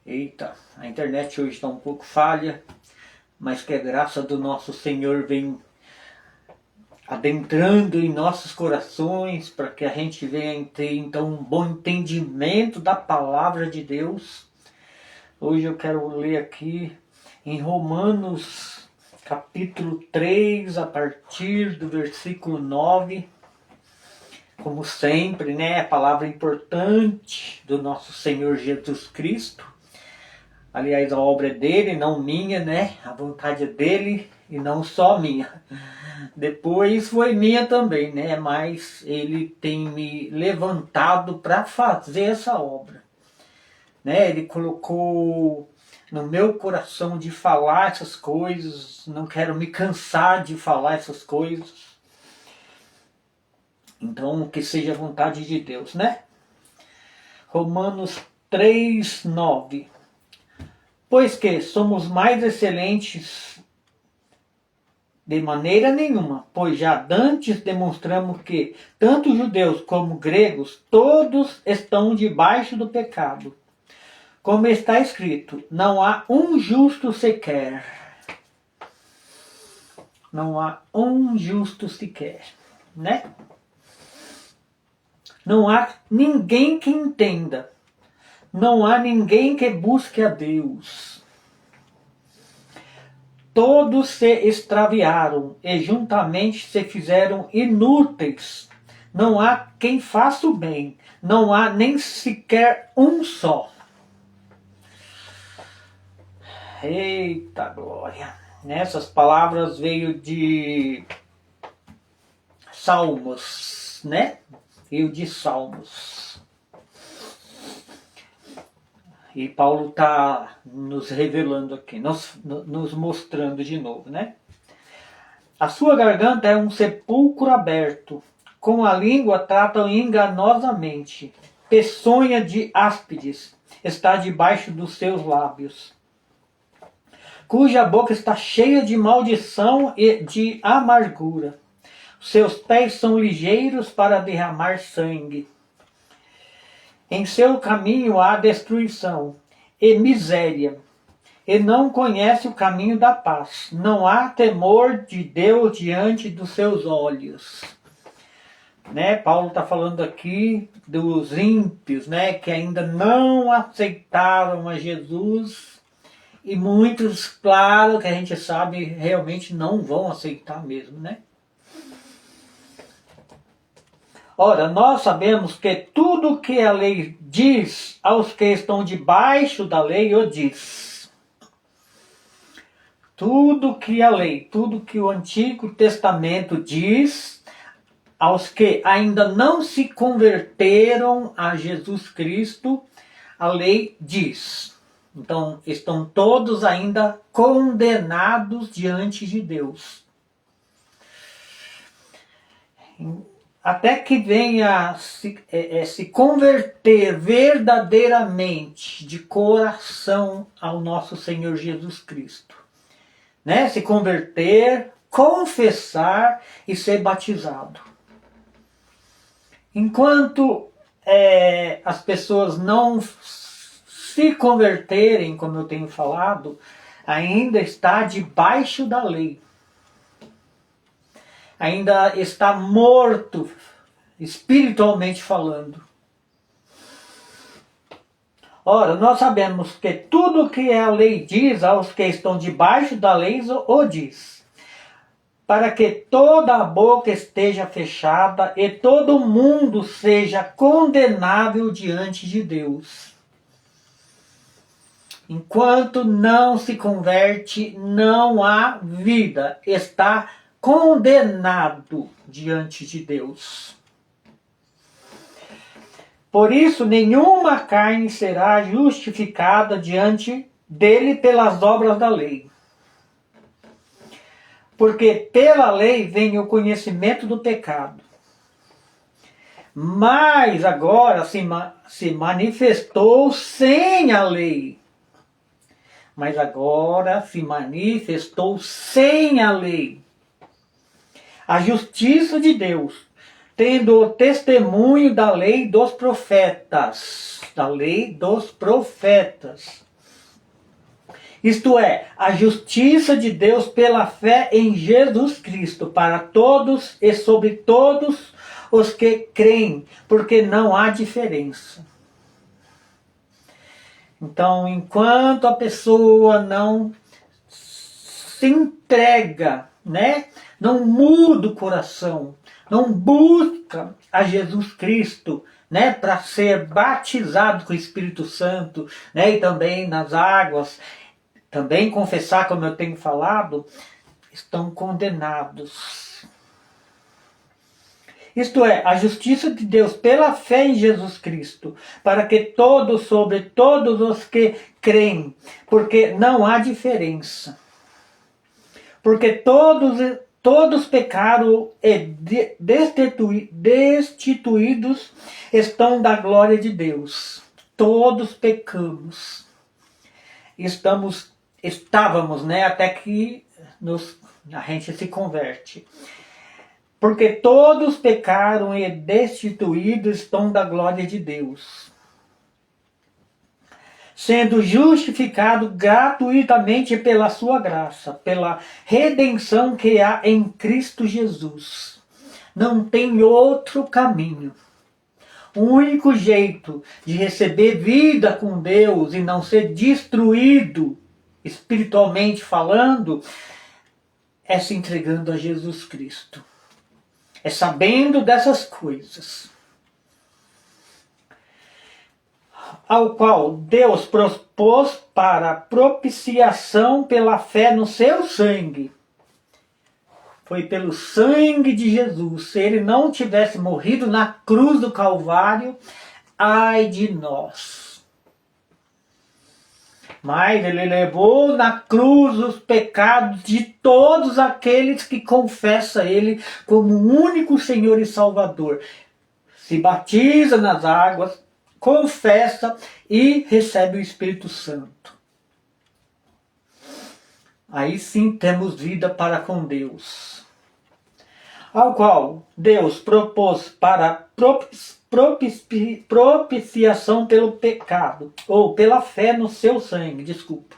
Eita, a internet hoje está um pouco falha, mas que a graça do nosso Senhor vem adentrando em nossos corações para que a gente venha ter então um bom entendimento da palavra de Deus. Hoje eu quero ler aqui em Romanos capítulo 3, a partir do versículo 9. Como sempre, né, a palavra importante do nosso Senhor Jesus Cristo. Aliás, a obra é dele, não minha, né? A vontade é dele e não só minha. Depois foi minha também, né? Mas ele tem me levantado para fazer essa obra. Né? Ele colocou no meu coração de falar essas coisas. Não quero me cansar de falar essas coisas. Então, que seja a vontade de Deus, né? Romanos 3, 9. Pois que somos mais excelentes de maneira nenhuma, pois já dantes demonstramos que tanto judeus como gregos, todos estão debaixo do pecado. Como está escrito, não há um justo sequer. Não há um justo sequer, né? Não há ninguém que entenda. Não há ninguém que busque a Deus. Todos se extraviaram e juntamente se fizeram inúteis. Não há quem faça o bem. Não há nem sequer um só. Eita glória! Essas palavras veio de Salmos, né? Veio de Salmos. E Paulo está nos revelando aqui, nos mostrando de novo, né? A sua garganta é um sepulcro aberto, com a língua tratam enganosamente. Peçonha de áspides está debaixo dos seus lábios, cuja boca está cheia de maldição e de amargura. Seus pés são ligeiros para derramar sangue. Em seu caminho há destruição e miséria, e não conhece o caminho da paz. Não há temor de Deus diante dos seus olhos. Né? Paulo está falando aqui dos ímpios, né? Que ainda não aceitaram a Jesus. E muitos, claro, que a gente sabe, realmente não vão aceitar mesmo, né? Ora, nós sabemos que tudo que a lei diz aos que estão debaixo da lei, o diz. Tudo que a lei, tudo que o Antigo Testamento diz aos que ainda não se converteram a Jesus Cristo, a lei diz. Então, estão todos ainda condenados diante de Deus. Até que venha se converter verdadeiramente, de coração, ao nosso Senhor Jesus Cristo. Né? Se converter, confessar e ser batizado. Enquanto as pessoas não se converterem, como eu tenho falado, ainda está debaixo da lei. Ainda está morto, espiritualmente falando. Ora, nós sabemos que tudo que a lei diz aos que estão debaixo da lei o diz, para que toda a boca esteja fechada e todo mundo seja condenável diante de Deus. Enquanto não se converte, não há vida, está condenado diante de Deus. Por isso, nenhuma carne será justificada diante dele pelas obras da lei. Porque pela lei vem o conhecimento do pecado. Mas agora se manifestou sem a lei. Mas agora se manifestou sem a lei a justiça de Deus, tendo o testemunho da lei dos profetas. Da lei dos profetas. Isto é, a justiça de Deus pela fé em Jesus Cristo, para todos e sobre todos os que creem, porque não há diferença. Então, enquanto a pessoa não se entrega, né? Não muda o coração, não busca a Jesus Cristo, né? Para ser batizado com o Espírito Santo, né? E também nas águas, também confessar, como eu tenho falado, estão condenados. Isto é, a justiça de Deus pela fé em Jesus Cristo, para que todos, sobre todos os que creem, porque não há diferença. Porque todos pecaram e destituídos estão da glória de Deus. Todos pecamos. Estávamos, né, até que a gente se converte. Porque todos pecaram e destituídos estão da glória de Deus, sendo justificado gratuitamente pela sua graça, pela redenção que há em Cristo Jesus. Não tem outro caminho. O único jeito de receber vida com Deus e não ser destruído, espiritualmente falando, é se entregando a Jesus Cristo. É sabendo dessas coisas, ao qual Deus propôs para propiciação pela fé no seu sangue. Foi pelo sangue de Jesus. Se ele não tivesse morrido na cruz do Calvário, ai de nós. Mas ele levou na cruz os pecados de todos aqueles que confessam ele como o único Senhor e Salvador. Se batiza nas águas, confessa e recebe o Espírito Santo. Aí sim temos vida para com Deus. Ao qual Deus propôs para propiciação pelo pecado, ou pela fé no seu sangue, desculpa.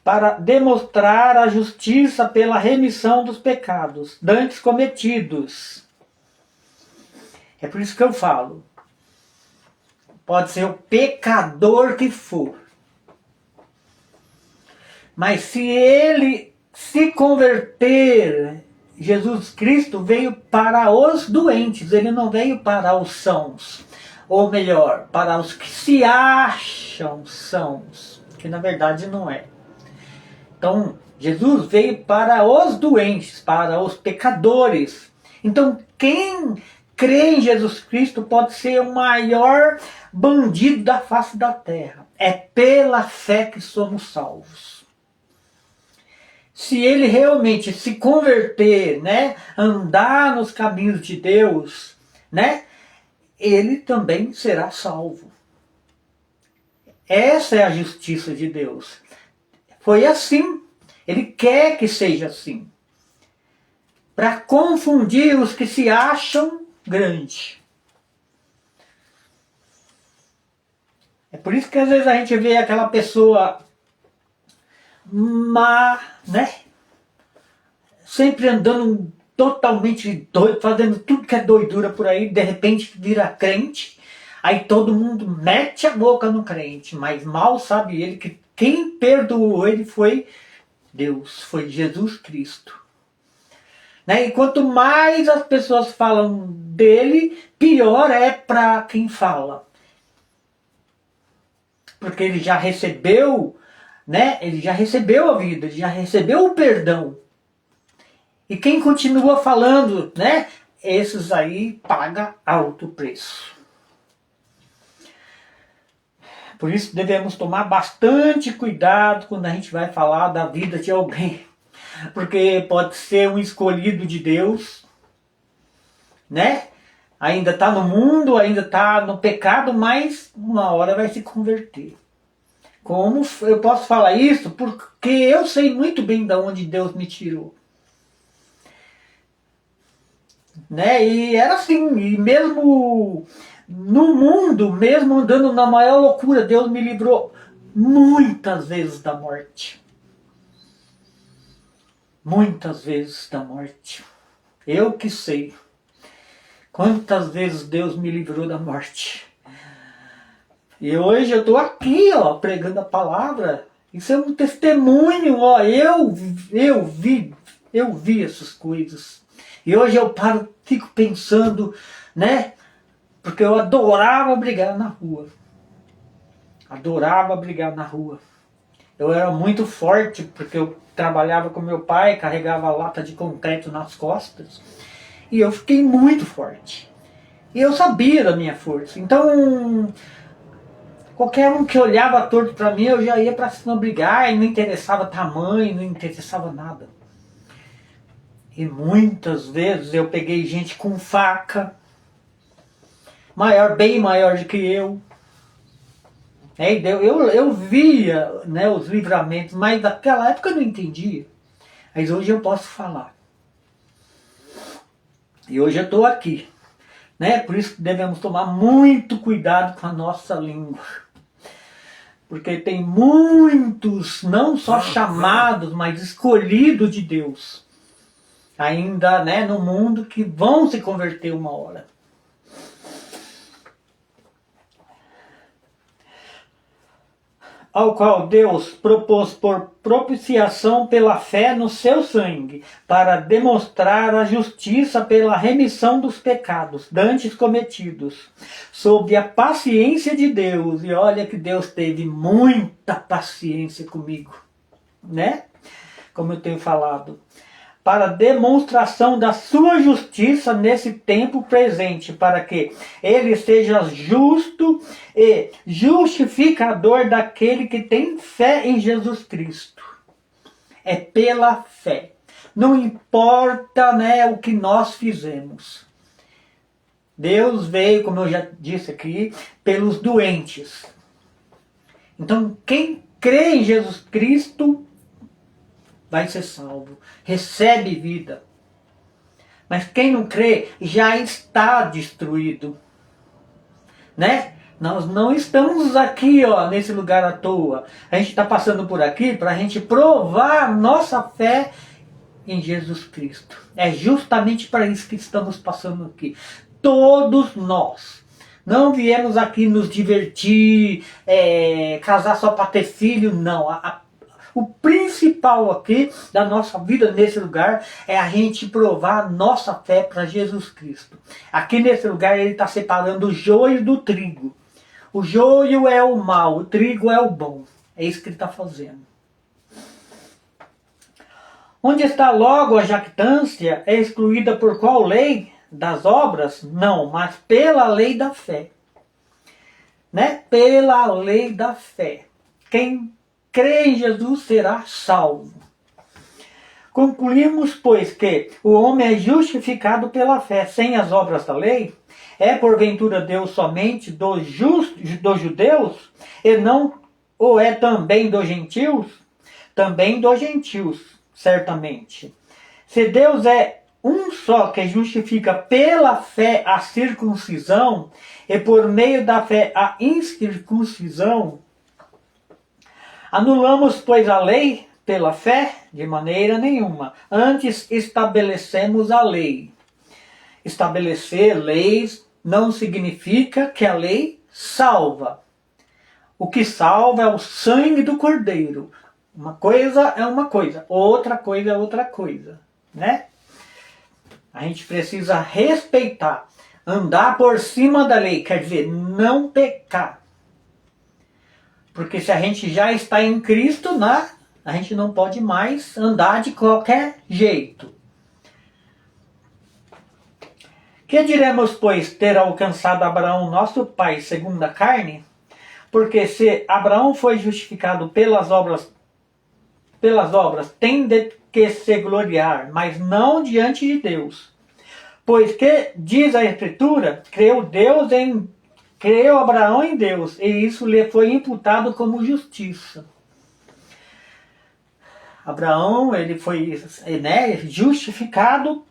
Para demonstrar a justiça pela remissão dos pecados dantes cometidos. É por isso que eu falo. Pode ser o pecador que for. Mas se ele se converter, Jesus Cristo veio para os doentes, ele não veio para os sãos. Ou melhor, para os que se acham sãos, que na verdade não é. Então, Jesus veio para os doentes, para os pecadores. Então, quem crê em Jesus Cristo pode ser o maior bandido da face da terra. É pela fé que somos salvos. Se ele realmente se converter, né, andar nos caminhos de Deus, né, ele também será salvo. Essa é a justiça de Deus. Foi assim. Ele quer que seja assim. Para confundir os que se acham grandes. É por isso que às vezes a gente vê aquela pessoa má, né? Sempre andando totalmente doido, fazendo tudo que é doidura por aí, de repente vira crente, aí todo mundo mete a boca no crente, mas mal sabe ele que quem perdoou ele foi Deus, foi Jesus Cristo. Né? E quanto mais as pessoas falam dele, pior é para quem fala. Porque ele já recebeu, né? Ele já recebeu a vida, ele já recebeu o perdão. E quem continua falando, né? Esses aí pagam alto preço. Por isso devemos tomar bastante cuidado quando a gente vai falar da vida de alguém. Porque pode ser um escolhido de Deus, né? Ainda está no mundo, ainda está no pecado, mas uma hora vai se converter. Como eu posso falar isso? Porque eu sei muito bem de onde Deus me tirou. né? E era assim, e mesmo no mundo, mesmo andando na maior loucura, Deus me livrou muitas vezes da morte. Muitas vezes da morte. Eu que sei quantas vezes Deus me livrou da morte. E hoje eu estou aqui, ó, pregando a palavra. Isso é um testemunho, ó. Eu vi essas coisas. E hoje eu paro, fico pensando, né? Porque eu adorava brigar na rua. Adorava brigar na rua. Eu era muito forte, porque eu trabalhava com meu pai, carregava lata de concreto nas costas. E eu fiquei muito forte. E eu sabia da minha força. Então, qualquer um que olhava torto para mim, eu já ia para cima brigar, e não interessava tamanho, não interessava nada. E muitas vezes eu peguei gente com faca, bem maior do que eu. Eu via, né, os livramentos, mas naquela época eu não entendia. Mas hoje eu posso falar. E hoje eu estou aqui. Né? Por isso que devemos tomar muito cuidado com a nossa língua. Porque tem muitos, não só chamados, mas escolhidos de Deus, ainda, né, no mundo, que vão se converter uma hora. Ao qual Deus propôs por propiciação pela fé no seu sangue, para demonstrar a justiça pela remissão dos pecados dantes cometidos, sob a paciência de Deus. E olha que Deus teve muita paciência comigo, né? Como eu tenho falado. Para demonstração da sua justiça nesse tempo presente, para que ele seja justo e justificador daquele que tem fé em Jesus Cristo. É pela fé. Não importa, né, o que nós fizemos. Deus veio, como eu já disse aqui, pelos doentes. Então, quem crê em Jesus Cristo vai ser salvo, recebe vida. Mas quem não crê já está destruído, né? Nós não estamos aqui, ó, nesse lugar à toa. A gente está passando por aqui para a gente provar nossa fé em Jesus Cristo. É justamente para isso que estamos passando aqui. Todos nós. Não viemos aqui nos divertir, casar só para ter filho, não. O principal aqui da nossa vida nesse lugar é a gente provar a nossa fé para Jesus Cristo. Aqui nesse lugar ele está separando o joio do trigo. O joio é o mal, o trigo é o bom. É isso que ele está fazendo. Onde está logo a jactância? É excluída por qual lei? Das obras? Não, mas pela lei da fé. Né? Pela lei da fé. Quem crê em Jesus será salvo. Concluímos, pois, que o homem é justificado pela fé, sem as obras da lei. É porventura Deus somente dos judeus, e não ou é também dos gentios? Também dos gentios, certamente. Se Deus é um só que justifica pela fé a circuncisão, e por meio da fé a incircuncisão, anulamos, pois, a lei pela fé? De maneira nenhuma. Antes estabelecemos a lei. Estabelecer leis não significa que a lei salva. O que salva é o sangue do Cordeiro. Uma coisa é uma coisa, outra coisa é outra coisa, né? A gente precisa respeitar, andar por cima da lei, quer dizer, não pecar. Porque se a gente já está em Cristo, né, a gente não pode mais andar de qualquer jeito. Que diremos, pois, ter alcançado Abraão, nosso pai, segundo a carne? Porque se Abraão foi justificado pelas obras, tem de que se gloriar, mas não diante de Deus. Pois que, diz a Escritura, creu Abraão em Deus, e isso lhe foi imputado como justiça. Abraão, ele foi, né, justificado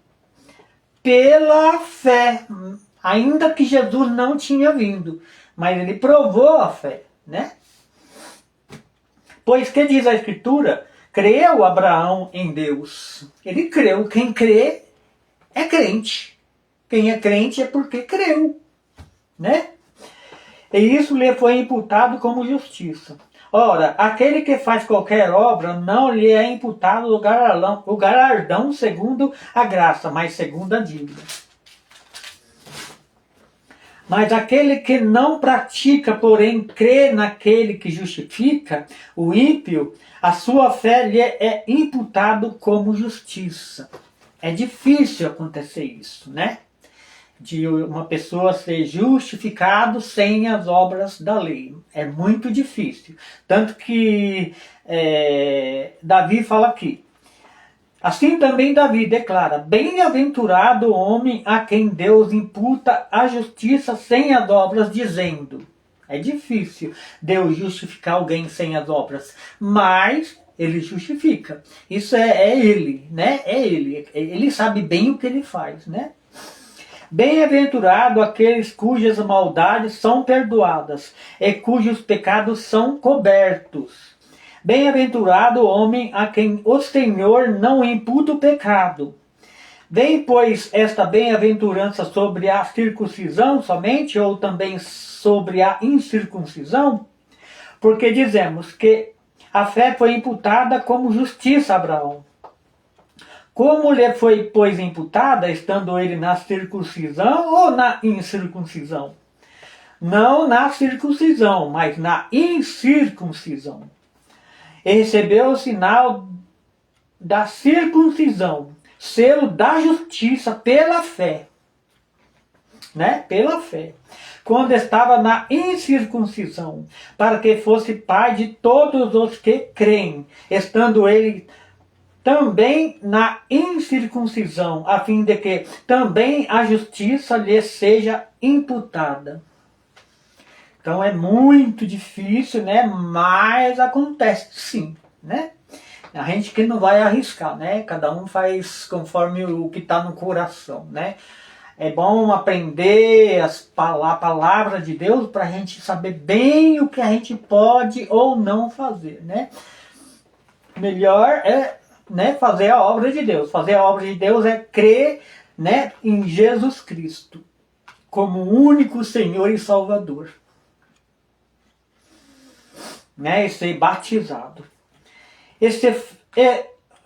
pela fé, ainda que Jesus não tinha vindo, mas ele provou a fé, né? Pois que diz a Escritura, creu Abraão em Deus. Ele creu, quem crê é crente. Quem é crente é porque creu, né? E isso lhe foi imputado como justiça. Ora, aquele que faz qualquer obra não lhe é imputado o galardão segundo a graça, mas segundo a dívida. Mas aquele que não pratica, porém crê naquele que justifica, o ímpio, a sua fé lhe é imputado como justiça. É difícil acontecer isso, né? De uma pessoa ser justificado sem as obras da lei. É muito difícil. Tanto que Davi fala aqui. Assim também Davi declara, bem-aventurado o homem a quem Deus imputa a justiça sem as obras, dizendo. É difícil Deus justificar alguém sem as obras, mas ele justifica. Isso é ele, né? É ele. Ele sabe bem o que ele faz, né? Bem-aventurado aqueles cujas maldades são perdoadas e cujos pecados são cobertos. Bem-aventurado o homem a quem o Senhor não imputa o pecado. Vem, pois, esta bem-aventurança sobre a circuncisão somente, ou também sobre a incircuncisão? Porque dizemos que a fé foi imputada como justiça a Abraão. Como lhe foi, pois, imputada, estando ele na circuncisão ou na incircuncisão? Não na circuncisão, mas na incircuncisão. E recebeu o sinal da circuncisão, selo da justiça pela fé. Né? Pela fé. Quando estava na incircuncisão, para que fosse pai de todos os que creem, estando ele também na incircuncisão, a fim de que também a justiça lhe seja imputada. Então é muito difícil, né? Mas acontece sim, né? A gente que não vai arriscar, né? Cada um faz conforme o que está no coração, né? É bom aprender a palavra de Deus para a gente saber bem o que a gente pode ou não fazer, né? Melhor é, né, fazer a obra de Deus. Fazer a obra de Deus é crer, né, em Jesus Cristo como o único Senhor e Salvador, né, e ser batizado. E se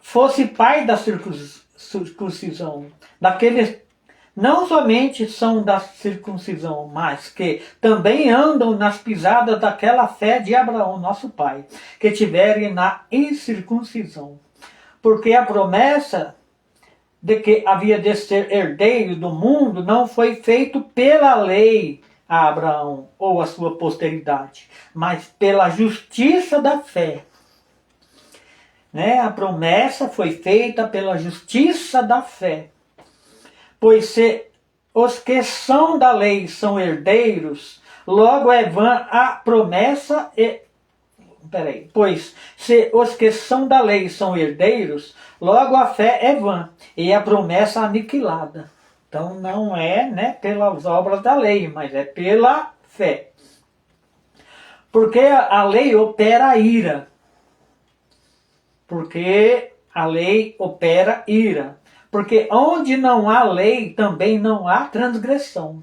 fosse pai da circuncisão, daqueles não somente são da circuncisão, mas que também andam nas pisadas daquela fé de Abraão, nosso pai, que tiverem na incircuncisão. Porque a promessa de que havia de ser herdeiro do mundo não foi feito pela lei a Abraão ou a sua posteridade, mas pela justiça da fé. Né? A promessa foi feita pela justiça da fé. Pois se os que são da lei são herdeiros, logo é vã a promessa e... Pois se os que são da lei são herdeiros, logo a fé é vã e a promessa aniquilada. Então não é, né, pelas obras da lei, mas é pela fé. Porque a lei opera a ira. Porque a lei opera ira. Porque onde não há lei, também não há transgressão.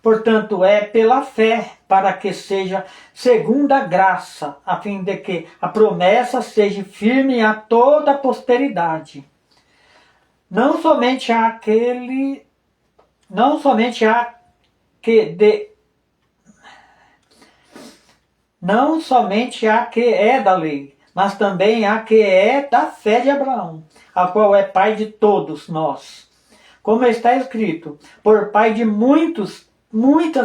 Portanto, é pela fé, para que seja segundo a graça, a fim de que a promessa seja firme a toda a posteridade. Não somente a que é da lei, mas também a que é da fé de Abraão, a qual é pai de todos nós. Como está escrito, por pai de muitas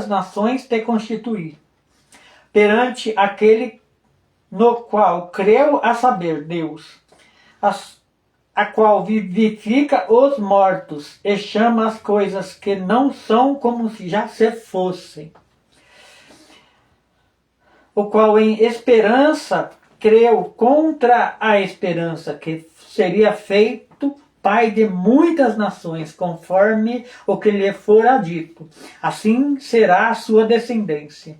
nações te constituí, perante aquele no qual creu, a saber, Deus, a qual vivifica os mortos e chama as coisas que não são como se já se fossem, o qual em esperança creu contra a esperança, que seria feito pai de muitas nações, conforme o que lhe fora dito. Assim será a sua descendência.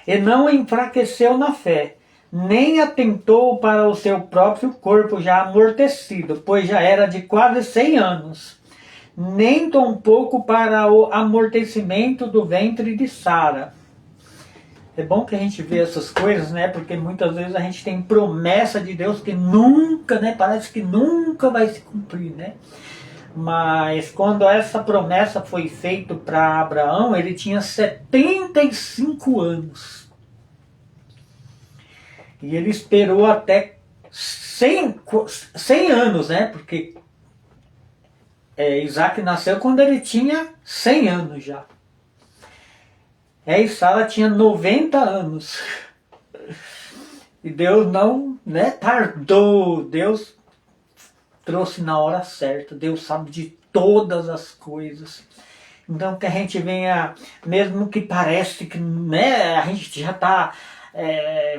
E não enfraqueceu na fé, nem atentou para o seu próprio corpo já amortecido, pois já era de quase 100 anos, nem tampouco para o amortecimento do ventre de Sara. É bom que a gente vê essas coisas, né? Porque muitas vezes a gente tem promessa de Deus que nunca, né? Parece que nunca vai se cumprir, né? Mas quando essa promessa foi feita para Abraão, ele tinha 75 anos. E ele esperou até 100 anos, né? Porque Isaac nasceu quando ele tinha 100 anos já. E Sara tinha 90 anos. E Deus não, né, tardou. Deus trouxe na hora certa. Deus sabe de todas as coisas. Então que a gente venha, mesmo que parece que, né, a gente já está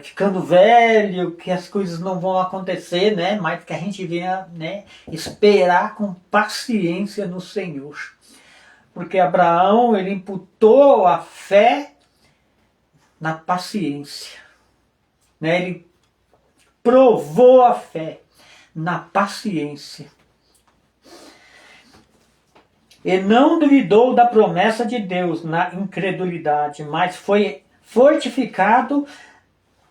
ficando velho, que as coisas não vão acontecer, né, mas que a gente venha, né, esperar com paciência no Senhor. Porque Abraão, ele imputou a fé na paciência. Né? Ele provou a fé na paciência. E não duvidou da promessa de Deus na incredulidade, mas foi fortificado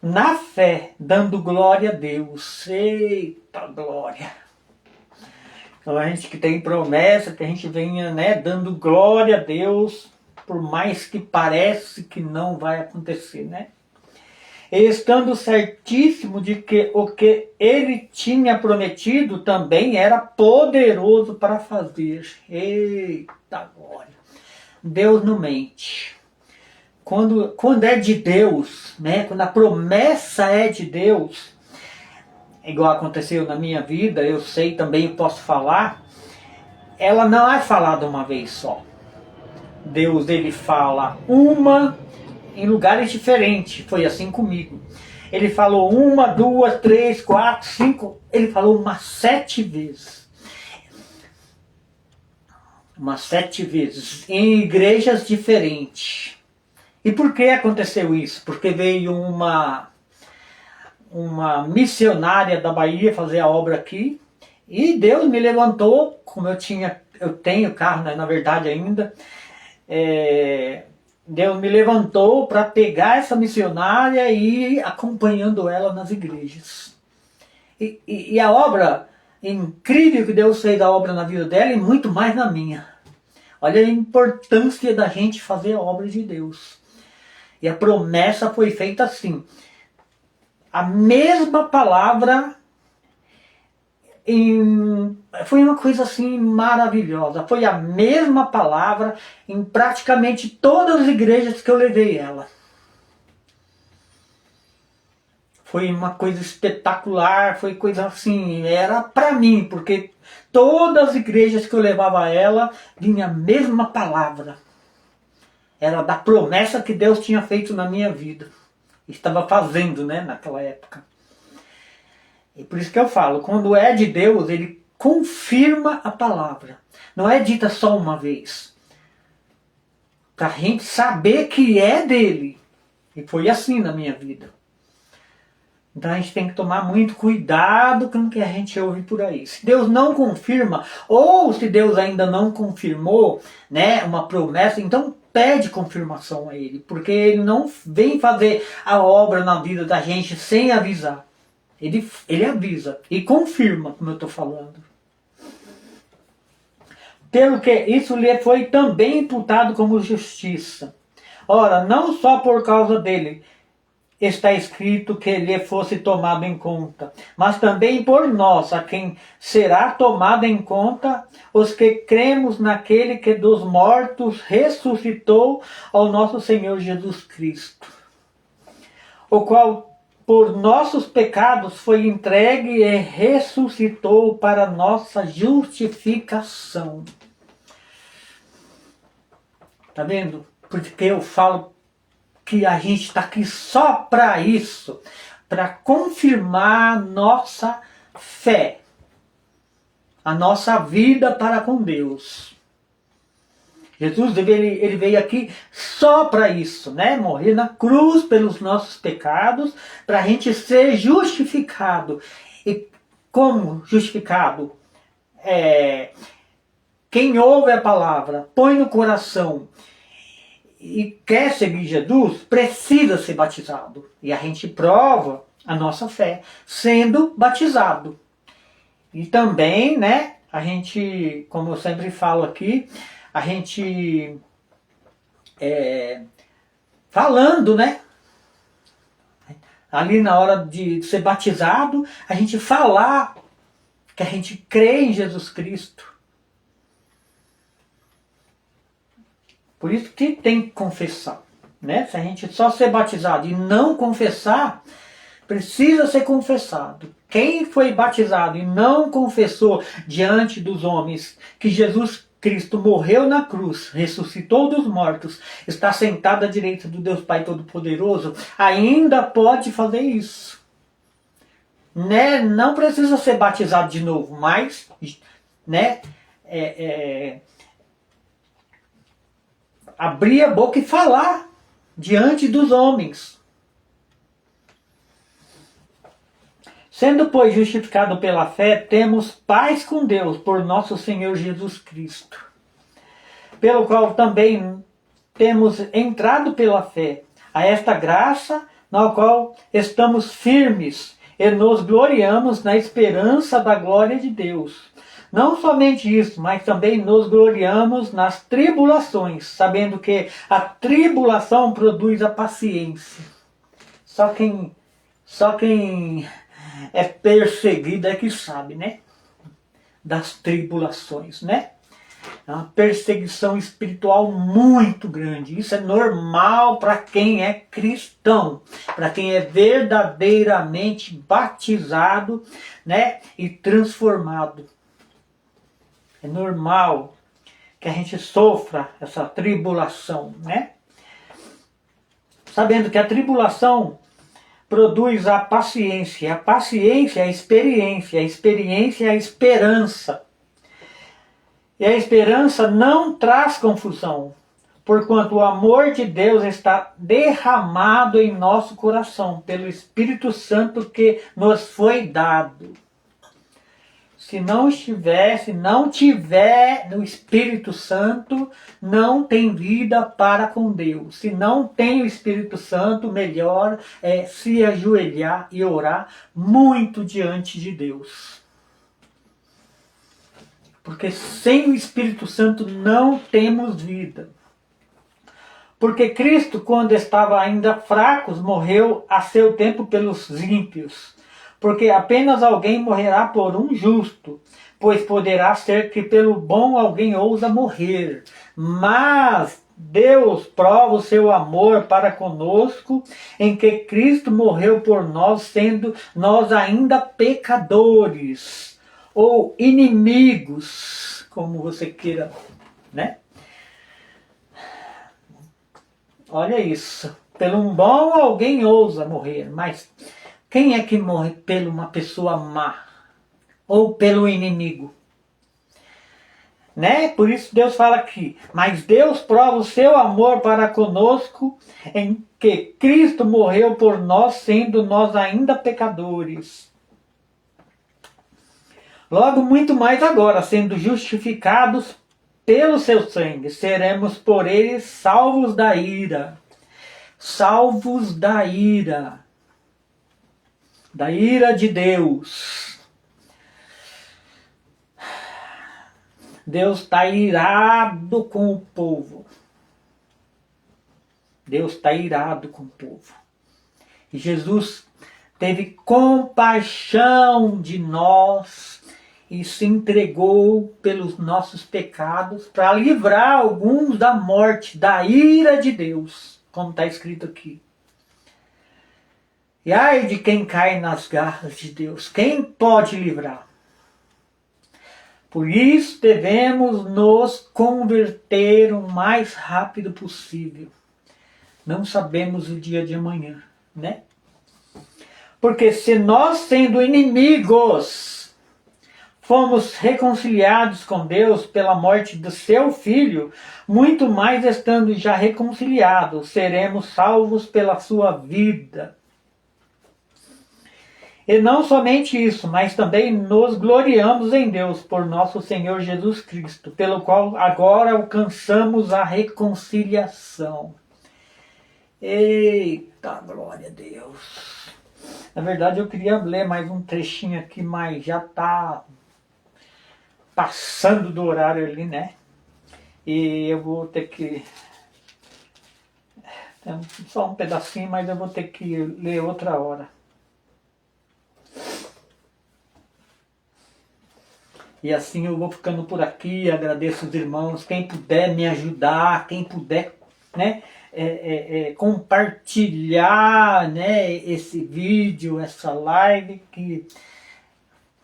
na fé, dando glória a Deus. Eita glória! Então a gente que tem promessa, que a gente venha, né, dando glória a Deus, por mais que parece que não vai acontecer, né? E estando certíssimo de que o que ele tinha prometido também era poderoso para fazer. Eita glória! Deus não mente. Quando é de Deus, né, quando a promessa é de Deus, igual aconteceu na minha vida, eu sei também, eu posso falar, ela não é falada uma vez só. Deus, ele fala em lugares diferentes, foi assim comigo. Ele falou 1, 2, 3, 4, 5, ele falou umas 7 vezes. Umas 7 vezes, em igrejas diferentes. E por que aconteceu isso? Porque veio uma missionária da Bahia fazer a obra aqui, e Deus me levantou, como eu tenho carro, né, na verdade ainda, Deus me levantou para pegar essa missionária e ir acompanhando ela nas igrejas. E a obra, incrível que Deus fez a obra na vida dela e muito mais na minha. Olha a importância da gente fazer a obra de Deus. E a promessa foi feita assim. A mesma palavra foi uma coisa assim maravilhosa. Foi a mesma palavra em praticamente todas as igrejas que eu levei ela. Foi uma coisa espetacular, foi coisa assim, era para mim, porque todas as igrejas que eu levava ela, vinha a mesma palavra. Era da promessa que Deus tinha feito na minha vida. Estava fazendo, né, naquela época. E por isso que eu falo, quando é de Deus, ele confirma a palavra. Não é dita só uma vez. Para a gente saber que é dele. E foi assim na minha vida. Então a gente tem que tomar muito cuidado com o que a gente ouve por aí. Se Deus não confirma, ou se Deus ainda não confirmou, né, uma promessa, então pede confirmação a Ele. Porque Ele não vem fazer a obra na vida da gente sem avisar. Ele avisa e confirma, como eu estou falando. Pelo que isso lhe foi também imputado como justiça. Ora, não só por causa dele está escrito que lhe fosse tomado em conta, mas também por nós, a quem será tomado em conta, os que cremos naquele que dos mortos ressuscitou ao nosso Senhor Jesus Cristo, o qual por nossos pecados foi entregue e ressuscitou para nossa justificação. Tá vendo? Porque eu falo que a gente está aqui só para isso, para confirmar nossa fé. a nossa vida para com Deus. Jesus ele veio aqui só para isso, né? Morrer na cruz pelos nossos pecados, para a gente ser justificado. E como justificado? Quem ouve a palavra, põe no coração e quer seguir Jesus, precisa ser batizado. E a gente prova a nossa fé sendo batizado. E também, né, a gente, como eu sempre falo aqui, a gente falando, né, ali na hora de ser batizado, a gente falar que a gente crê em Jesus Cristo. Por isso que tem que confessar, né? Se a gente só ser batizado e não confessar, precisa ser confessado. Quem foi batizado e não confessou diante dos homens que Jesus Cristo morreu na cruz, ressuscitou dos mortos, está sentado à direita do Deus Pai Todo-Poderoso, ainda pode fazer isso. Né? Não precisa ser batizado de novo, mas, né? Abrir a boca e falar diante dos homens. Sendo, pois, justificado pela fé, temos paz com Deus por nosso Senhor Jesus Cristo, pelo qual também temos entrado pela fé a esta graça, na qual estamos firmes e nos gloriamos na esperança da glória de Deus. Não somente isso, mas também nos gloriamos nas tribulações, sabendo que a tribulação produz a paciência. Só quem é perseguido é que sabe, né? Das tribulações, né? É uma perseguição espiritual muito grande. Isso é normal para quem é cristão, para quem é verdadeiramente batizado, né? E transformado. É normal que a gente sofra essa tribulação, né? Sabendo que a tribulação produz a paciência é a experiência é a esperança. E a esperança não traz confusão, porquanto o amor de Deus está derramado em nosso coração pelo Espírito Santo que nos foi dado. Se não tiver no Espírito Santo, não tem vida para com Deus. Se não tem o Espírito Santo, melhor é se ajoelhar e orar muito diante de Deus. Porque sem o Espírito Santo não temos vida. Porque Cristo, quando estava ainda fraco, morreu a seu tempo pelos ímpios. Porque apenas alguém morrerá por um justo, pois poderá ser que pelo bom alguém ousa morrer. Mas Deus prova o seu amor para conosco, em que Cristo morreu por nós, sendo nós ainda pecadores, ou inimigos, como você queira, né? Olha isso. Pelo um bom alguém ousa morrer, mas quem é que morre pela uma pessoa má? Ou pelo inimigo? Né? Por isso Deus fala aqui, mas Deus prova o seu amor para conosco, em que Cristo morreu por nós, sendo nós ainda pecadores. Logo, muito mais agora, sendo justificados pelo seu sangue, seremos por ele salvos da ira. Salvos da ira. Da ira de Deus. Deus está irado com o povo. Deus está irado com o povo. E Jesus teve compaixão de nós e se entregou pelos nossos pecados para livrar alguns da morte, da ira de Deus, como está escrito aqui. E ai de quem cai nas garras de Deus, quem pode livrar? Por isso devemos nos converter o mais rápido possível. Não sabemos o dia de amanhã, né? Porque se nós, sendo inimigos, fomos reconciliados com Deus pela morte do seu Filho, muito mais estando já reconciliados, seremos salvos pela sua vida. E não somente isso, mas também nos gloriamos em Deus por nosso Senhor Jesus Cristo, pelo qual agora alcançamos a reconciliação. Eita, glória a Deus! Na verdade eu queria ler mais um trechinho aqui, mas já está passando do horário ali, né? E eu vou ter que... Tem só um pedacinho, mas eu vou ter que ler outra hora. E assim eu vou ficando por aqui, agradeço os irmãos, quem puder me ajudar, quem puder, né, compartilhar, né, esse vídeo, essa live, que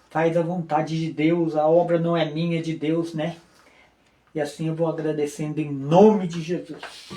faz a vontade de Deus, a obra não é minha, é de Deus, né? E assim eu vou agradecendo em nome de Jesus.